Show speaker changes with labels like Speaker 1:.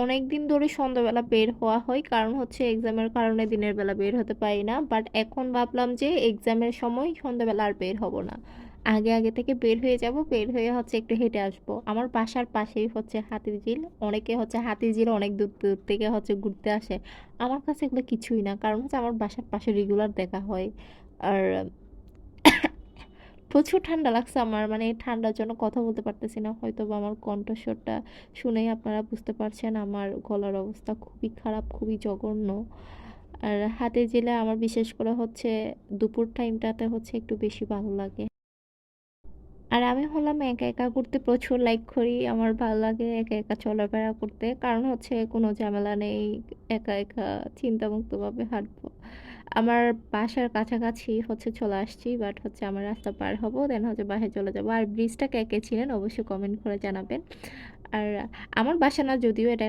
Speaker 1: অনেক দিন ধরে সন্ধ্যাবেলা বের হওয়া হয়, কারণ হচ্ছে এক্সামের কারণে দিনের বেলা বের হতে পারি না। বাট এখন ভাবলাম যে এক্সামের সময় সন্ধ্যাবেলা আর বের হব না, আগে আগে থেকে বের হয়ে যাব, বের হয়ে হচ্ছে একটু হেঁটে আসবো। আমার বাসার পাশেই হচ্ছে হাতিরঝিল, অনেকে হচ্ছে হাতিরঝিল অনেক দূর দূর থেকে হচ্ছে ঘুরতে আসে। আমার কাছে এগুলো কিছুই না, কারণ হচ্ছে আমার বাসার পাশে রেগুলার দেখা হয়। আর প্রচুর ঠান্ডা লাগছে আমার, মানে ঠান্ডার জন্য কথা বলতে পারতেছি না, হয়তো বা আমার কণ্ঠস্বরটা শুনেই আপনারা বুঝতে পারছেন আমার গলার অবস্থা খুবই খারাপ, খুবই জঘন্য। আর হাতে জেলে আমার বিশেষ করে হচ্ছে দুপুর টাইমটাতে হচ্ছে একটু বেশি ভালো লাগে। আর আমি হলাম একা একা ঘুরতে প্রচুর লাইক করি, আমার ভালো লাগে একা একা চলাফেরা করতে, কারণ হচ্ছে কোনো ঝামেলা নেই, একা একা চিন্তামুক্তভাবে হাঁটবো। আমার বাসার কাছাকাছি হচ্ছে চলে আসছি, বাট হচ্ছে আমার রাস্তা পার হবো, দেন হচ্ছে বাসায় চলে যাবো। আর ব্রিজটা কে কে ছিলেন অবশ্যই কমেন্ট করে জানাবেন। আর আমার বাসা না যদিও, এটা